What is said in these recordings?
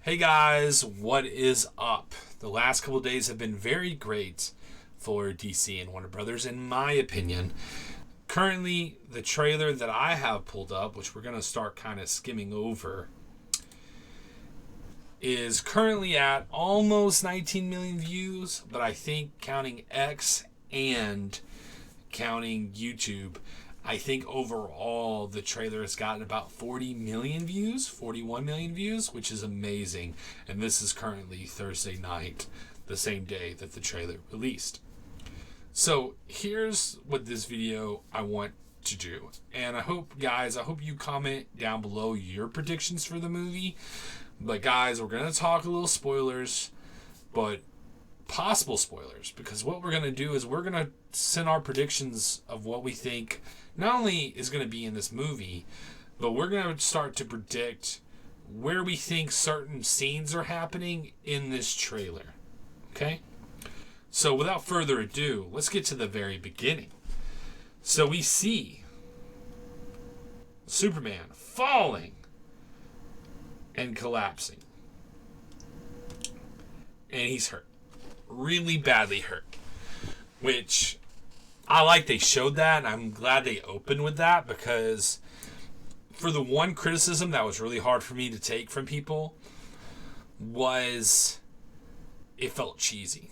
Hey guys, what is up? The last couple days have been very great for DC and Warner Brothers, in my opinion. Currently, the trailer that I have pulled up, which we're going to start kind of skimming over, is currently at almost 19 million views, but I think counting X and counting YouTube, I think overall the trailer has gotten about 40 million views, 41 million views, which is amazing. And this is currently Thursday night, the same day that the trailer released. So here's what this video I want to do. And I hope you comment down below your predictions for the movie. But guys, we're going to talk a little spoilers, but possible spoilers, because what we're going to do is we're going to send our predictions of what we think not only is going to be in this movie, but we're going to start to predict where we think certain scenes are happening in this trailer. Okay? So without further ado, let's get to the very beginning. So we see Superman falling and collapsing. And he's hurt. Really badly hurt. Which I like they showed that, and I'm glad they opened with that, because for the one criticism that was really hard for me to take from people was it felt cheesy.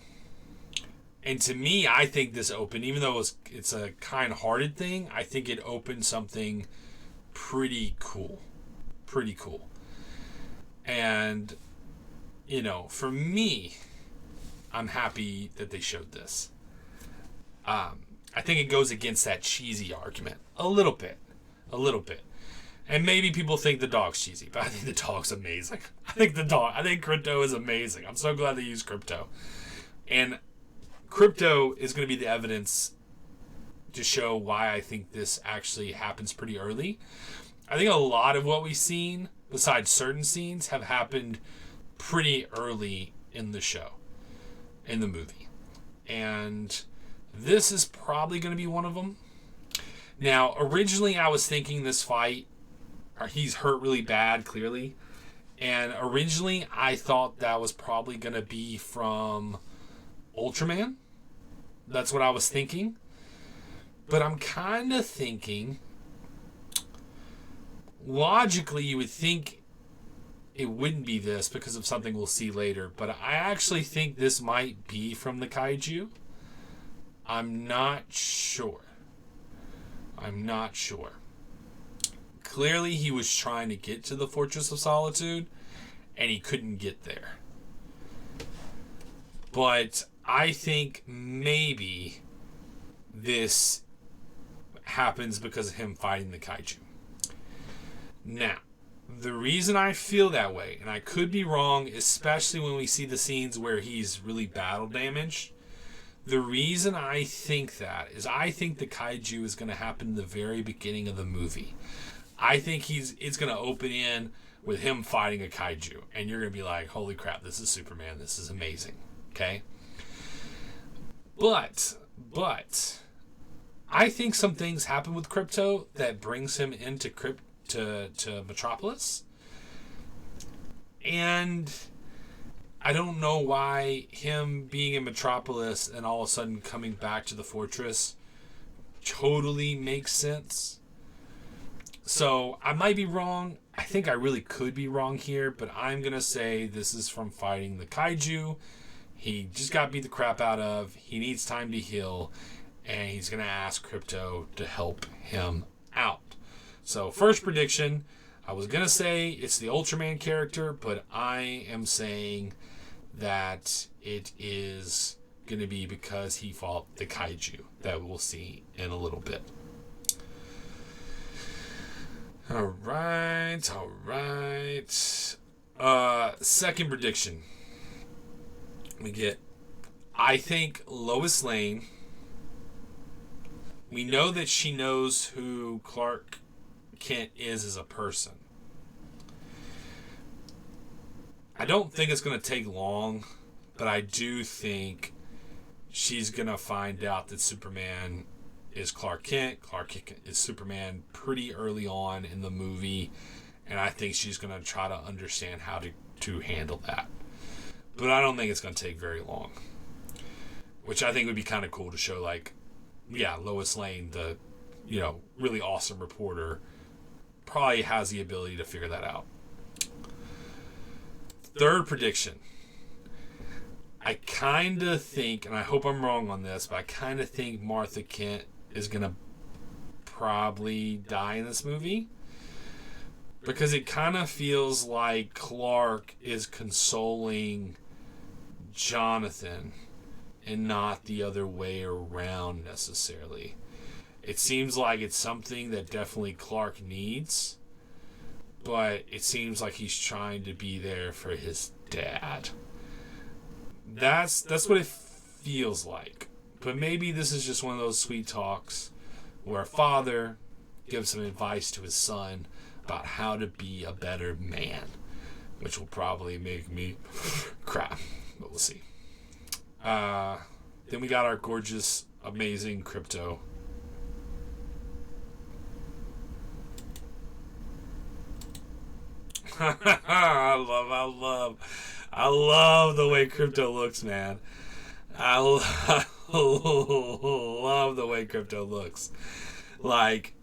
And to me, I think this opened, even though it's a kind-hearted thing, I think it opened something pretty cool. Pretty cool. And, you know, for me, I'm happy that they showed this. I think it goes against that cheesy argument a little bit. And maybe people think the dog's cheesy, but I think the dog's amazing. I think Krypto is amazing. I'm so glad they used Krypto. And Krypto is going to be the evidence to show why I think this actually happens pretty early. I think a lot of what we've seen, besides certain scenes, have happened pretty early in the show, in the movie. And this is probably going to be one of them. Now, originally I was thinking this fight, he's hurt really bad, clearly. And originally I thought that was probably going to be from Ultraman. That's what I was thinking. But I'm kind of thinking, logically you would think it wouldn't be this because of something we'll see later. But I actually think this might be from the Kaiju. I'm not sure. Clearly, he was trying to get to the Fortress of Solitude, and he couldn't get there. But I think maybe this happens because of him fighting the Kaiju. Now, the reason I feel that way, and I could be wrong, especially when we see the scenes where he's really battle damaged, the reason I think that is I think the Kaiju is going to happen in the very beginning of the movie. I think it's going to open in with him fighting a Kaiju. And you're going to be like, holy crap, this is Superman. This is amazing. Okay? But I think some things happen with Krypto that brings him into to Metropolis. And I don't know why him being in Metropolis and all of a sudden coming back to the fortress totally makes sense. So I might be wrong. I think I really could be wrong here, but I'm going to say this is from fighting the Kaiju. He just got beat the crap out of. He needs time to heal, and he's going to ask Krypto to help him out. So first prediction, I was going to say it's the Ultraman character, but I am saying that it is going to be because he fought the Kaiju that we'll see in a little bit. All right. Second prediction. I think Lois Lane, we know that she knows who Clark Kent is as a person. I don't think it's going to take long, but I do think she's going to find out that Superman is Clark Kent. Clark Kent is Superman pretty early on in the movie, and I think she's going to try to understand how to to handle that. But I don't think it's going to take very long. Which I think would be kind of cool to show, like, yeah, Lois Lane, the, really awesome reporter, probably has the ability to figure that out. Third prediction. I kind of think, and I hope I'm wrong on this, but I kind of think Martha Kent is going to probably die in this movie. Because it kind of feels like Clark is consoling Jonathan and not the other way around necessarily. It seems like it's something that definitely Clark needs, but it seems like he's trying to be there for his dad. That's what it feels like. But maybe this is just one of those sweet talks where a father gives some advice to his son about how to be a better man, which will probably make me cry, but we'll see. Then we got our gorgeous, amazing Krypto. I love the way Krypto looks, man. I love the way Krypto looks. Like,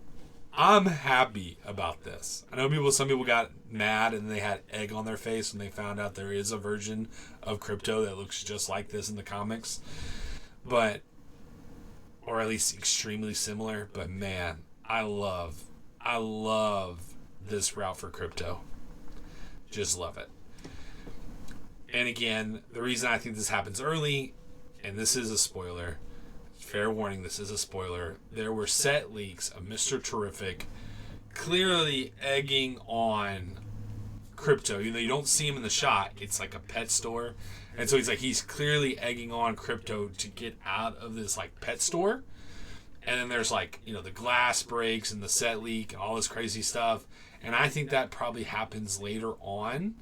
I'm happy about this. I know some people got mad and they had egg on their face when they found out there is a version of Krypto that looks just like this in the comics. But, or at least extremely similar. But man, I love this route for Krypto. Just love it. And again, the reason I think this happens early, and this is a spoiler, fair warning, this is a spoiler, there were set leaks of Mr. Terrific clearly egging on Krypto. Even though you don't see him in the shot, it's like a pet store. And so he's clearly egging on Krypto to get out of this like pet store. And then there's like, the glass breaks and the set leak and all this crazy stuff. And I think that probably happens later on.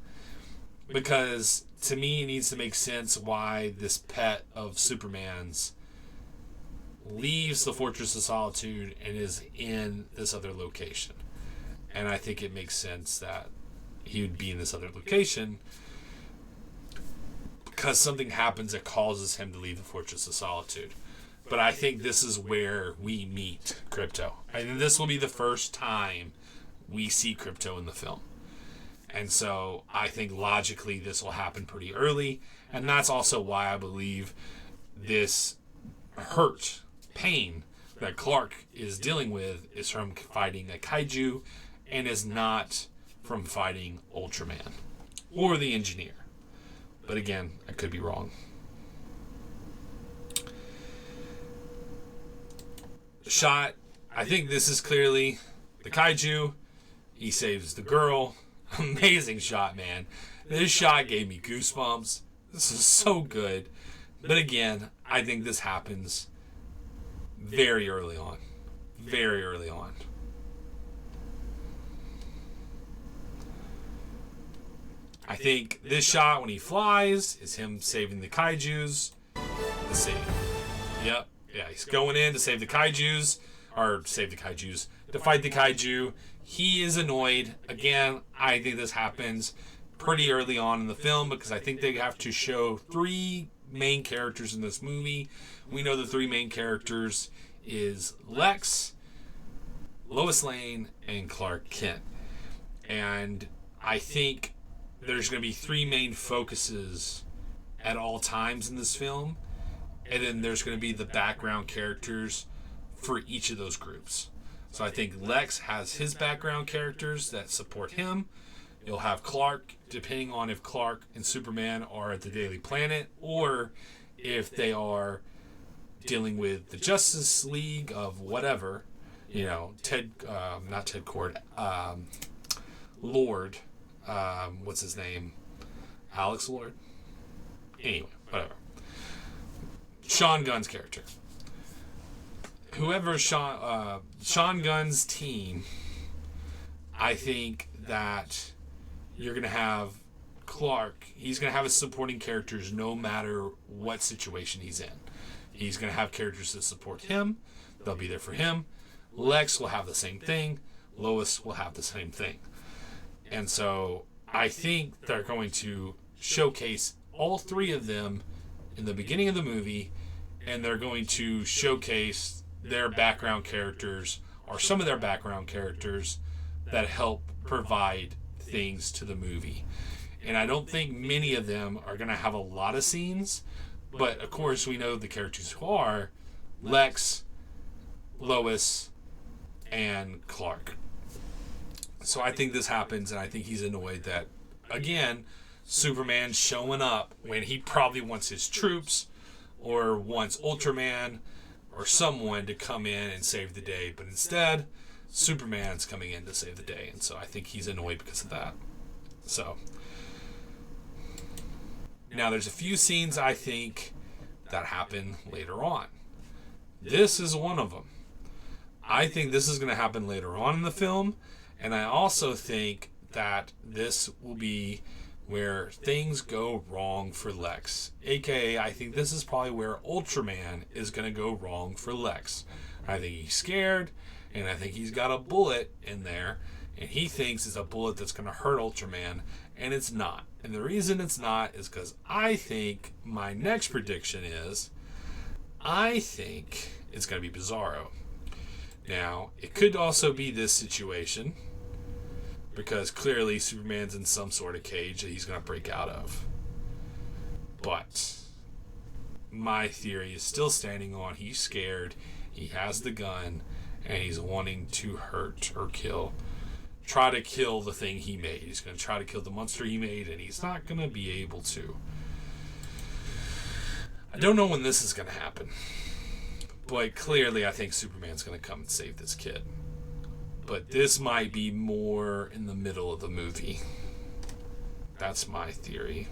Because to me, it needs to make sense why this pet of Superman's leaves the Fortress of Solitude and is in this other location. And I think it makes sense that he would be in this other location because something happens that causes him to leave the Fortress of Solitude. But I think this is where we meet Krypto. I think this will be the first time we see Krypto in the film. And so I think logically this will happen pretty early. And that's also why I believe this pain that Clark is dealing with is from fighting a kaiju and is not from fighting Ultraman or the Engineer. But again, I could be wrong. Shot, I think this is clearly the kaiju. He saves the girl. Amazing shot, man. This shot gave me goosebumps. This is so good. But again, I think this happens very early on. Very early on. I think this shot when he flies is him saving the kaijus. Let's see. Yep. Yeah, he's going in to save the kaijus. Or save the kaijus. To fight the kaiju. He is annoyed. Again, I think this happens pretty early on in the film because I think they have to show three main characters in this movie. We know the three main characters is Lex, Lois Lane, and Clark Kent. And I think there's going to be three main focuses at all times in this film. And then there's going to be the background characters for each of those groups. So I think Lex has his background characters that support him. You'll have Clark, depending on if Clark and Superman are at the Daily Planet or if they are dealing with the Justice League of whatever, not Ted Kord, Lord, what's his name? Alex Lord? Anyway, whatever. Sean Gunn's character. Whoever Sean Gunn's team, I think that you're going to have Clark. He's going to have his supporting characters no matter what situation he's in. He's going to have characters that support him. They'll be there for him. Lex will have the same thing. Lois will have the same thing. And so I think they're going to showcase all three of them in the beginning of the movie, and they're going to showcase their background characters or some of their background characters that help provide things to the movie. And I don't think many of them are going to have a lot of scenes, but of course we know the characters who are: Lex, Lois, and Clark. So I think this happens, and I think he's annoyed that, again, Superman's showing up when he probably wants his troops or wants Ultraman or someone to come in and save the day, but instead Superman's coming in to save the day, and so I think he's annoyed because of that. So now there's a few scenes I think that happen later on. This is one of them. I think this is going to happen later on in the film, and I also think that this will be where things go wrong for Lex. AKA, I think this is probably where Ultraman is going to go wrong for Lex. I think he's scared, and I think he's got a bullet in there, and he thinks it's a bullet that's going to hurt Ultraman, and it's not. And the reason it's not is because I think my next prediction is, I think it's going to be Bizarro. Now, it could also be this situation, because clearly Superman's in some sort of cage that he's going to break out of. But my theory is still standing on he's scared, he has the gun, and he's wanting to hurt or try to kill the thing he made. He's going to try to kill the monster he made, and he's not going to be able to. I don't know when this is going to happen, but clearly I think Superman's going to come and save this kid. But this might be more in the middle of the movie. That's my theory.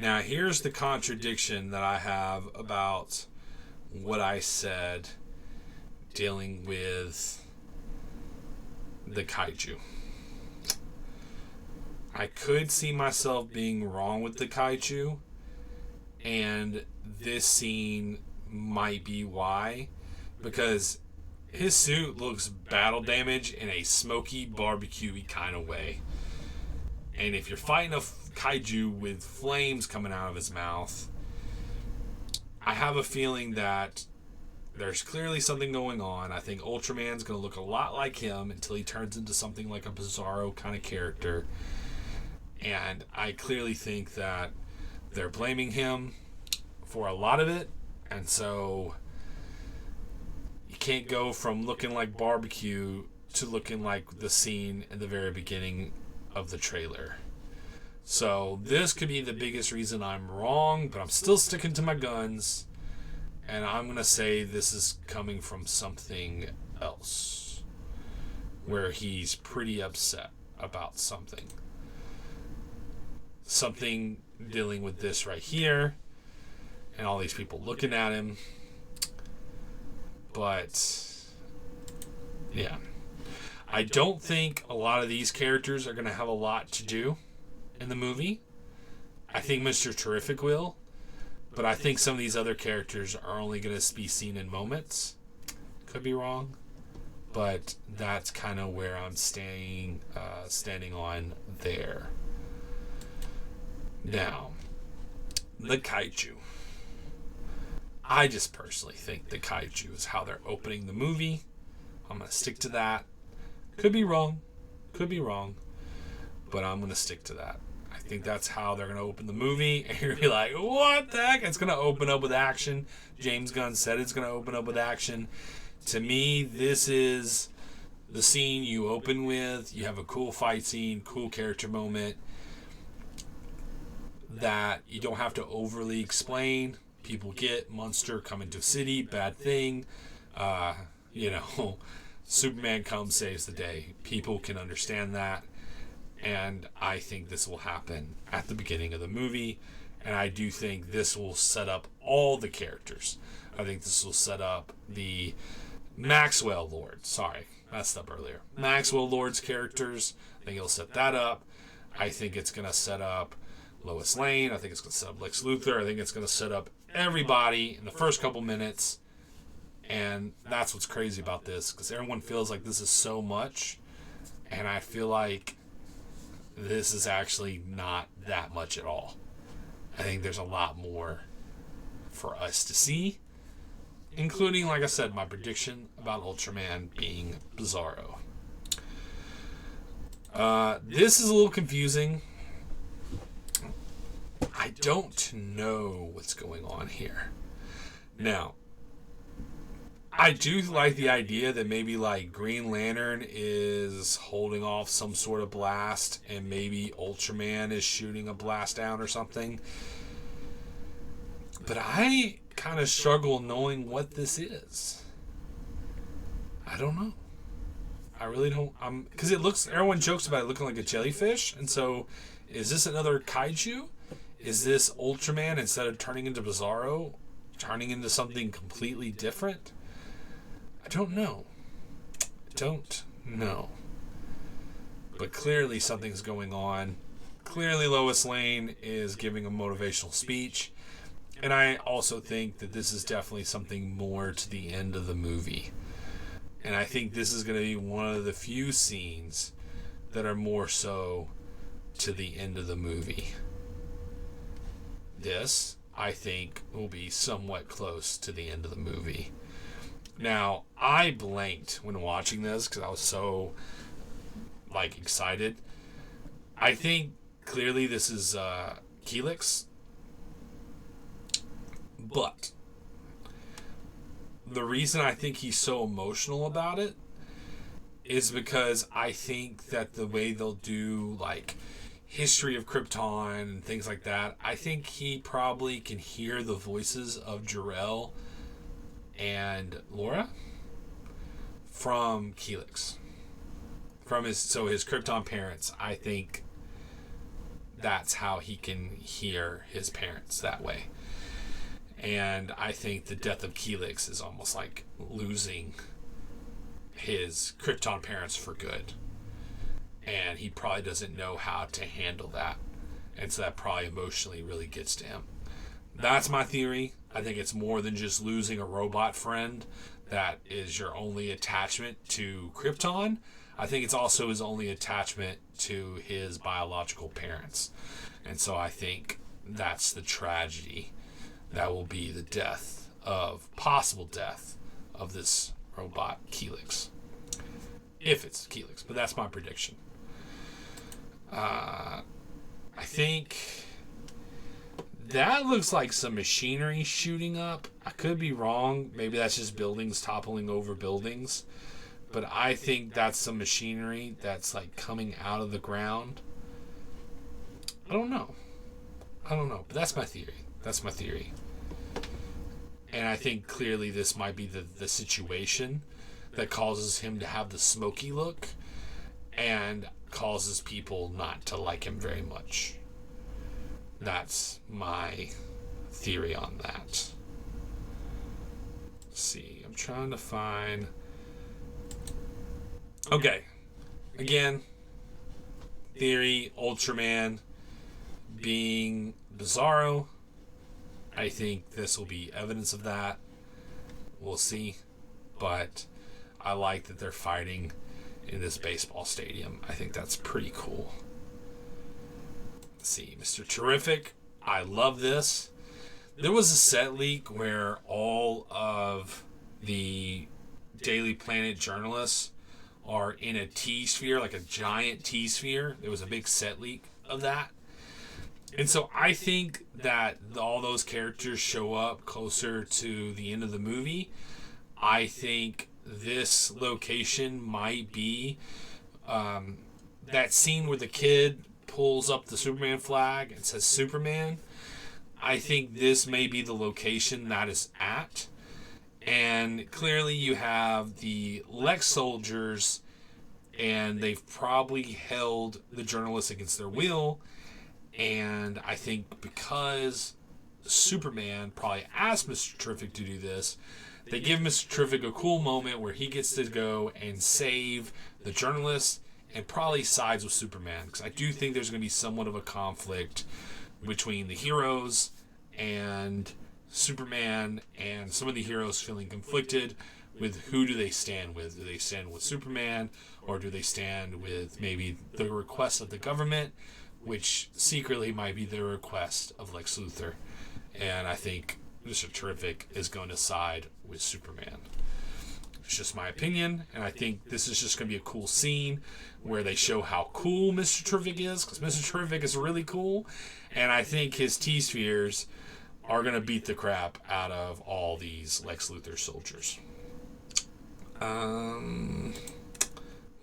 Now, here's the contradiction that I have about what I said dealing with the kaiju. I could see myself being wrong with the kaiju, and this scene might be why, because his suit looks battle damaged in a smoky, barbecue-y kind of way. And if you're fighting a kaiju with flames coming out of his mouth, I have a feeling that there's clearly something going on. I think Ultraman's going to look a lot like him until he turns into something like a Bizarro kind of character. And I clearly think that they're blaming him for a lot of it. And so you can't go from looking like barbecue to looking like the scene in the very beginning of the trailer. So this could be the biggest reason I'm wrong, but I'm still sticking to my guns. And I'm going to say this is coming from something else, where he's pretty upset about something. Something dealing with this right here, and all these people looking at him. But yeah, I don't think a lot of these characters are going to have a lot to do in the movie. I think Mr. Terrific will, but I think some of these other characters are only going to be seen in moments. Could be wrong, but that's kind of where I'm standing on there. Now, the kaiju. I just personally think the kaiju is how they're opening the movie. I'm going to stick to that. Could be wrong, but I'm going to stick to that. I think that's how they're going to open the movie, and you're going to be like, what the heck? It's going to open up with action. James Gunn said it's going to open up with action. To me, this is the scene you open with. You have a cool fight scene, cool character moment that you don't have to overly explain. People get monster coming to city, bad thing. Superman comes, saves the day. People can understand that. And I think this will happen at the beginning of the movie. And I do think this will set up all the characters. I think this will set up the Maxwell Lord. Sorry, messed up earlier. Maxwell Lord's characters. I think it'll set that up. I think it's going to set up Lois Lane. I think it's going to set up Lex Luthor. I think it's going to set up everybody in the first couple minutes. And that's what's crazy about this, because everyone feels like this is so much, and I feel like this is actually not that much at all. I think there's a lot more for us to see, including, like I said, my prediction about Ultraman being Bizarro. This is a little confusing. I don't know what's going on here. Now, I do like the idea that maybe like Green Lantern is holding off some sort of blast and maybe Ultraman is shooting a blast down or something. But I kind of struggle knowing what this is. I don't know. I really don't. Because it looks, everyone jokes about it looking like a jellyfish. And so, is this another kaiju? Is this Ultraman, instead of turning into Bizarro, turning into something completely different? I don't know. But clearly something's going on. Clearly Lois Lane is giving a motivational speech. And I also think that this is definitely something more to the end of the movie. And I think this is going to be one of the few scenes that are more so to the end of the movie. This, I think, will be somewhat close to the end of the movie. Now, I blanked when watching this because I was so, excited. I think clearly this is Helix. But the reason I think he's so emotional about it is because I think that the way they'll do, history of Krypton and things like that, I think he probably can hear the voices of Jor-El and Laura from Helix, from his Krypton parents. I think that's how he can hear his parents that way. And I think the death of Helix is almost like losing his Krypton parents for good, and he probably doesn't know how to handle that, and so that probably emotionally really gets to him. That's my theory. I think it's more than just losing a robot friend that is your only attachment to Krypton. I think it's also his only attachment to his biological parents. And so I think that's the tragedy. That will be the possible death of this robot Helix. If it's Helix, but that's my prediction. I think that looks like some machinery shooting up. I could be wrong. Maybe that's just buildings toppling over buildings. But I think that's some machinery that's coming out of the ground. I don't know. But that's my theory. And I think clearly this might be the situation that causes him to have the smoky look and causes people not to like him very much. That's my theory on that. Let's see. I'm trying to find... Okay. Again, theory, Ultraman being Bizarro. I think this will be evidence of that. We'll see. But I like that they're fighting in this baseball stadium. I think that's pretty cool. Let's see. Mr. Terrific. I love this. There was a set leak where all of the Daily Planet journalists are in a T-sphere, like a giant T-sphere. There was a big set leak of that. And so I think that all those characters show up closer to the end of the movie. I think this location might be that scene where the kid pulls up the Superman flag and says Superman. I think this may be the location that is at. And clearly you have the Lex soldiers, and they've probably held the journalists against their will. And I think because Superman probably asked Mr. Terrific to do this, they give Mr. Terrific a cool moment where he gets to go and save the journalists and probably sides with Superman. Because I do think there's going to be somewhat of a conflict between the heroes and Superman and some of the heroes feeling conflicted with who do they stand with. Do they stand with Superman, or do they stand with maybe the request of the government, which secretly might be the request of Lex Luthor. And I think Mr. Terrific is going to side with Superman. It's just my opinion, and I think this is just going to be a cool scene where they show how cool Mr. Terrific is, because Mr. Terrific is really cool, and I think his T-Spheres are going to beat the crap out of all these Lex Luthor soldiers.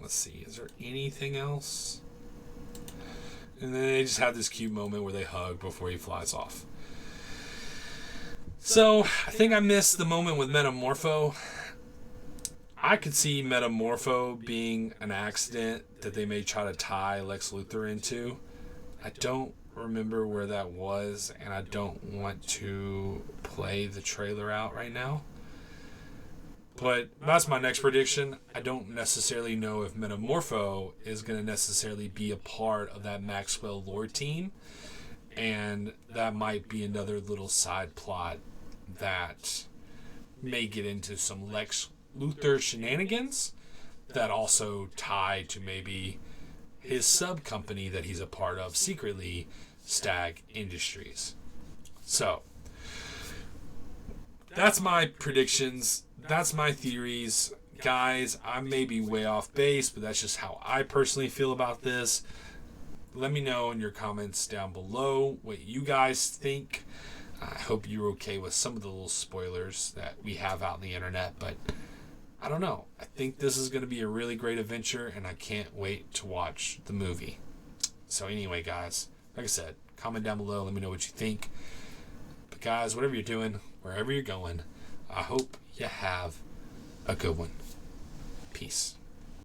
Let's see, is there anything else? And then they just have this cute moment where they hug before he flies off. So, I think I missed the moment with Metamorpho. I could see Metamorpho being an accident that they may try to tie Lex Luthor into. I don't remember where that was, and I don't want to play the trailer out right now. But that's my next prediction. I don't necessarily know if Metamorpho is going to necessarily be a part of that Maxwell lore team. And that might be another little side plot that may get into some Lex Luthor shenanigans that also tie to maybe his sub company that he's a part of secretly, Stag Industries. So, that's my predictions. That's my theories. Guys, I may be way off base, but that's just how I personally feel about this. Let me know in your comments down below what you guys think. I hope you're okay with some of the little spoilers that we have out on the internet, but I don't know. I think this is going to be a really great adventure, and I can't wait to watch the movie. So anyway, guys, like I said, comment down below. Let me know what you think. But guys, whatever you're doing, wherever you're going, I hope you have a good one. Peace.